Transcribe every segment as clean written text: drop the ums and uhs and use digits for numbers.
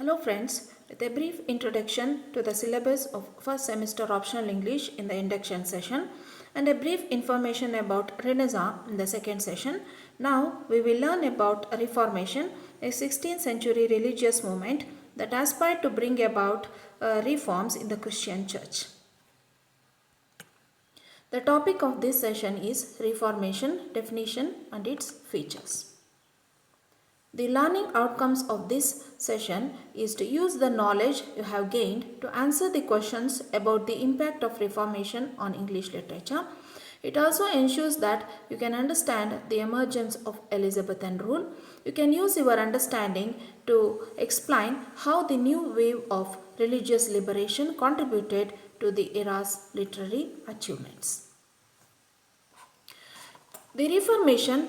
Hello friends, with a brief introduction to the syllabus of first semester optional English in the induction session and a brief information about Renaissance in the second session. Now we will learn about Reformation, a 16th century religious movement that aspired to bring about reforms in the Christian church. The topic of this session is Reformation, definition and its features. The learning outcomes of this session is to use the knowledge you have gained to answer the questions about the impact of Reformation on English literature. It also ensures that you can understand the emergence of Elizabethan rule. You can use your understanding to explain how the new wave of religious liberation contributed to the era's literary achievements. The Reformation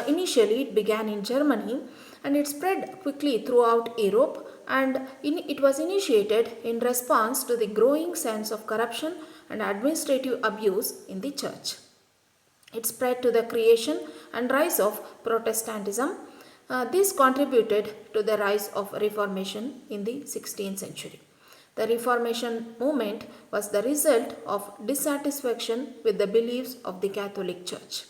initially it began in Germany and it spread quickly throughout Europe, and it was initiated in response to the growing sense of corruption and administrative abuse in the church. It spread to the creation and rise of Protestantism. This contributed to the rise of Reformation in the 16th century. The Reformation movement was the result of dissatisfaction with the beliefs of the Catholic Church.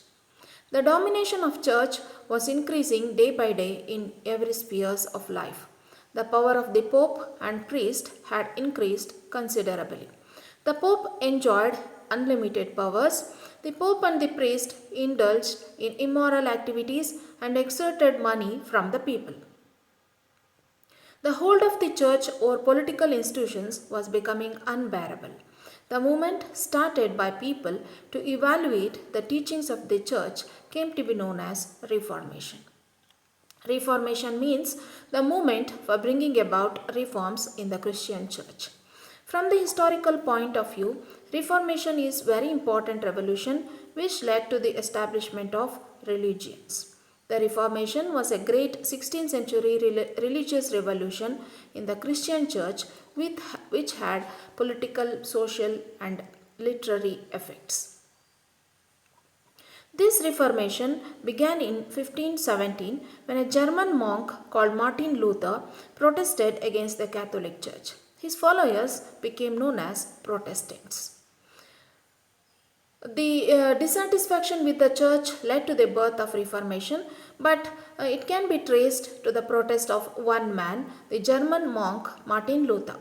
The domination of church was increasing day by day in every spheres of life. The power of the pope and priest had increased considerably. The pope enjoyed unlimited powers. The pope and the priest indulged in immoral activities and exerted money from the people. The hold of the church over political institutions was becoming unbearable. The movement started by people to evaluate the teachings of the church came to be known as Reformation. Reformation means the movement for bringing about reforms in the Christian church. From the historical point of view, Reformation is very important revolution which led to the establishment of religions. The Reformation was a great 16th century religious revolution in the Christian church which had political, social and literary effects. This Reformation began in 1517 when a German monk called Martin Luther protested against the Catholic Church. His followers became known as Protestants. The dissatisfaction with the church led to the birth of Reformation, but it can be traced to the protest of one man, the German monk Martin Luther.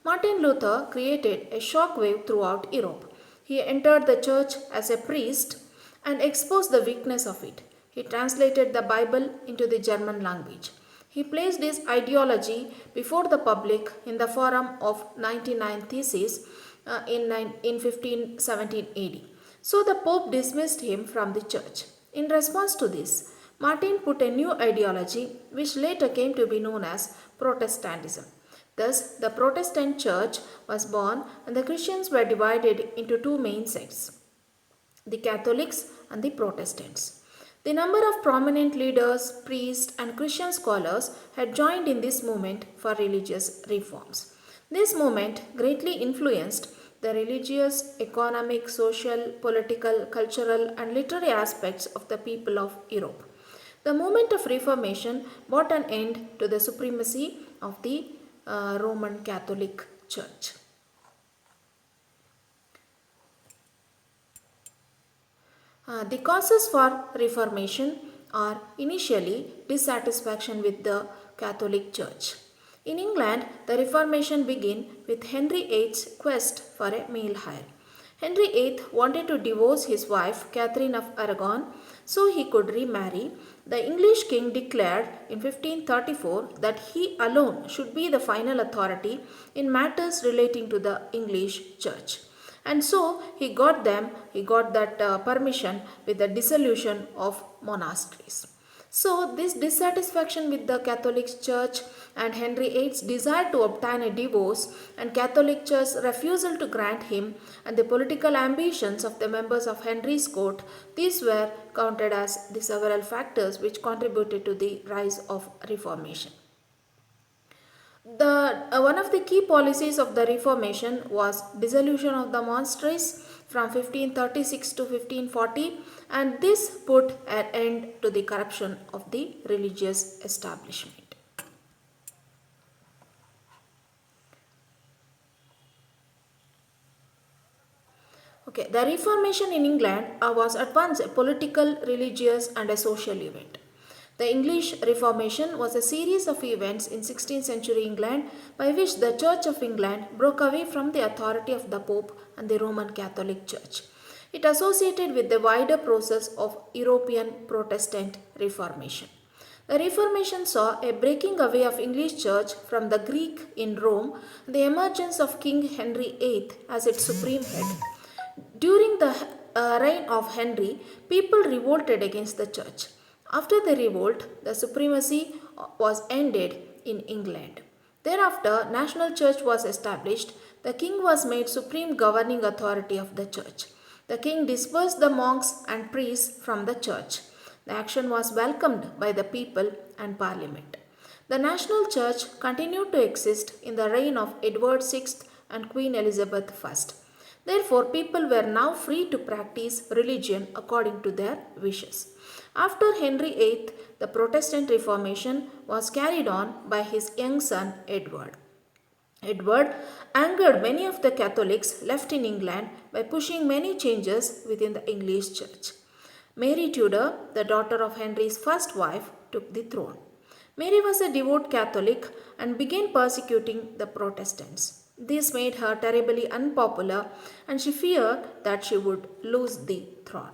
Martin Luther created a shock wave throughout Europe. He entered the church as a priest and exposed the weakness of it. He translated the Bible into the German language. He placed his ideology before the public in the Forum of 99 Theses in 1517 AD. So the Pope dismissed him from the church. In response to this, Martin put a new ideology which later came to be known as Protestantism. Thus, the Protestant church was born and the Christians were divided into two main sects, the Catholics and the Protestants. The number of prominent leaders, priests and Christian scholars had joined in this movement for religious reforms. This movement greatly influenced the religious, economic, social, political, cultural and literary aspects of the people of Europe. The movement of Reformation brought an end to the supremacy of the Roman Catholic Church. The causes for Reformation are initially dissatisfaction with the Catholic Church. In England, the Reformation began with Henry VIII's quest for a male heir. Henry VIII wanted to divorce his wife Catherine of Aragon so he could remarry. The English king declared in 1534 that he alone should be the final authority in matters relating to the English church. And so he got that permission with the dissolution of monasteries. So this dissatisfaction with the Catholic Church and Henry VIII's desire to obtain a divorce and Catholic Church's refusal to grant him and the political ambitions of the members of Henry's court, these were counted as the several factors which contributed to the rise of Reformation. One of the key policies of the Reformation was dissolution of the monasteries from 1536 to 1540, and this put an end to the corruption of the religious establishment. Okay, the Reformation in England was at once a political, religious, and a social event. The English Reformation was a series of events in 16th century England by which the Church of England broke away from the authority of the Pope and the Roman Catholic Church. It associated with the wider process of European Protestant Reformation. The Reformation saw a breaking away of English Church from the Greek in Rome, the emergence of King Henry VIII as its supreme head. During the reign of Henry, people revolted against the church. After the revolt, the supremacy was ended in England. Thereafter, national church was established. The king was made supreme governing authority of the church. The king dispersed the monks and priests from the church. The action was welcomed by the people and parliament. The national church continued to exist in the reign of Edward VI and Queen Elizabeth I. Therefore, people were now free to practice religion according to their wishes. After Henry VIII, the Protestant Reformation was carried on by his young son Edward. Edward angered many of the Catholics left in England by pushing many changes within the English church. Mary Tudor, the daughter of Henry's first wife, took the throne. Mary was a devout Catholic and began persecuting the Protestants. This made her terribly unpopular and she feared that she would lose the throne.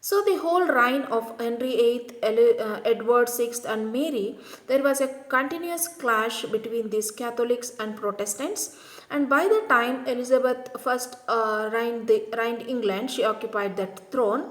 So the whole reign of Henry VIII, Edward VI and Mary, there was a continuous clash between these Catholics and Protestants, and by the time Elizabeth I reigned England, she occupied that throne.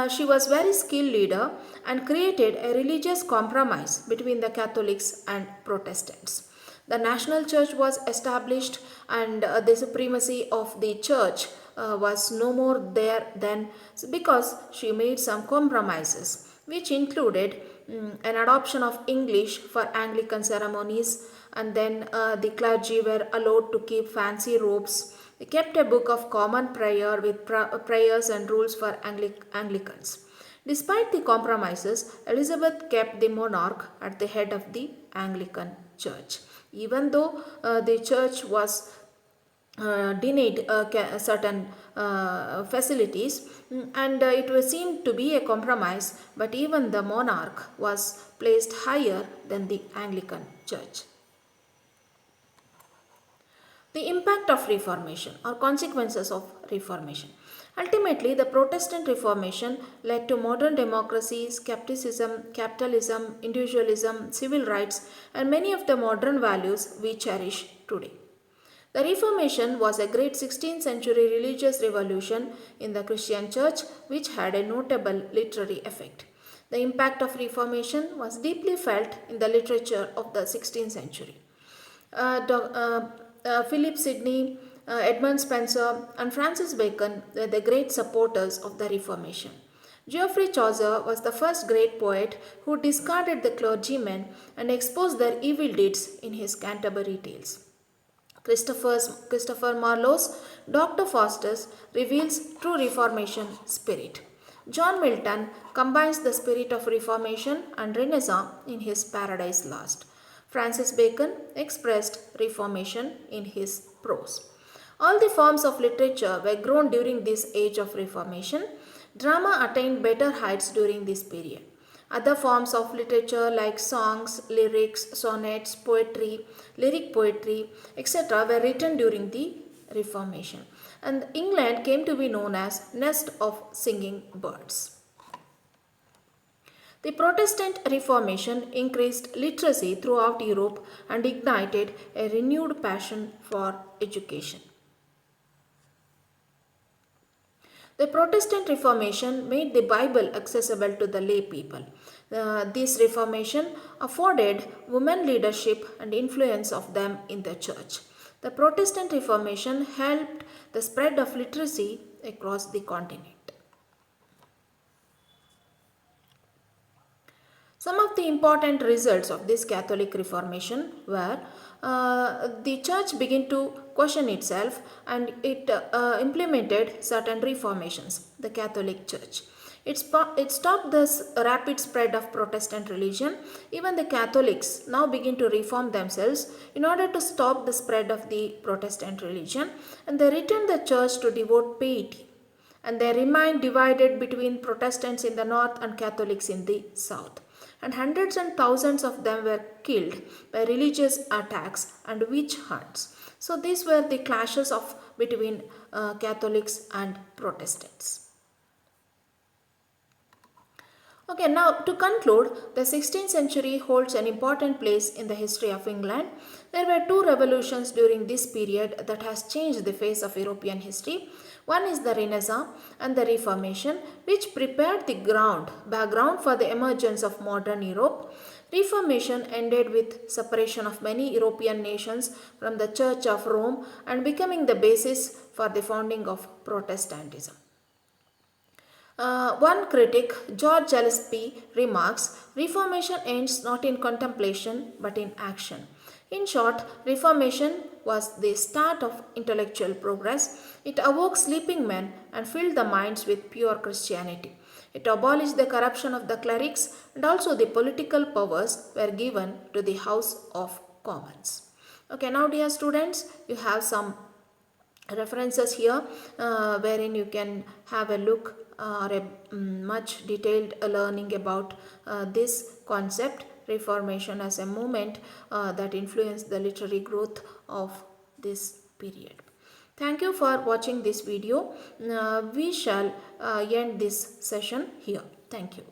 She was very skilled leader and created a religious compromise between the Catholics and Protestants. The national church was established and the supremacy of the church was no more there then because she made some compromises which included an adoption of English for Anglican ceremonies, and then the clergy were allowed to keep fancy robes. They kept a book of common prayer with prayers and rules for Anglicans. Despite the compromises, Elizabeth kept the monarch at the head of the Anglican church. Even though the church was denied certain facilities and it was seen to be a compromise, but even the monarch was placed higher than the Anglican church. The impact of Reformation or consequences of Reformation. Ultimately, the Protestant Reformation led to modern democracy, skepticism, capitalism, individualism, civil rights, and many of the modern values we cherish today. The Reformation was a great 16th century religious revolution in the Christian church which had a notable literary effect. The impact of Reformation was deeply felt in the literature of the 16th century. Philip Sidney, Edmund Spencer, and Francis Bacon were the great supporters of the Reformation. Geoffrey Chaucer was the first great poet who discarded the clergymen and exposed their evil deeds in his Canterbury Tales. Christopher Marlowe's Dr. Faustus reveals true Reformation spirit. John Milton combines the spirit of Reformation and Renaissance in his Paradise Lost. Francis Bacon expressed Reformation in his prose. All the forms of literature were grown during this age of Reformation. Drama attained better heights during this period. Other forms of literature like songs, lyrics, sonnets, poetry, lyric poetry, etc. were written during the Reformation. And England came to be known as nest of singing birds. The Protestant Reformation increased literacy throughout Europe and ignited a renewed passion for education. The Protestant Reformation made the Bible accessible to the lay people. This Reformation afforded women leadership and influence of them in the church. The Protestant Reformation helped the spread of literacy across the continent. Some of the important results of this Catholic Reformation were the church began to question itself and it implemented certain reformations, the Catholic Church. It stopped this rapid spread of Protestant religion. Even the Catholics now begin to reform themselves in order to stop the spread of the Protestant religion, and they returned the church to devote piety. And they remained divided between Protestants in the north and Catholics in the south. And hundreds and thousands of them were killed by religious attacks and witch hunts. So these were the clashes of between Catholics and Protestants. Okay, now to conclude, the 16th century holds an important place in the history of England. There were two revolutions during this period that has changed the face of European history. One is the Renaissance and the Reformation, which prepared the background for the emergence of modern Europe. Reformation ended with separation of many European nations from the Church of Rome and becoming the basis for the founding of Protestantism. One critic, George Gillespie, remarks, Reformation ends not in contemplation but in action. In short, Reformation was the start of intellectual progress. It awoke sleeping men and filled the minds with pure Christianity. It abolished the corruption of the clerics, and also the political powers were given to the House of Commons. Okay, now dear students, you have some references here wherein you can have a look or a much detailed learning about this concept, Reformation as a movement that influenced the literary growth of this period. Thank you for watching this video. We shall end this session here. Thank you.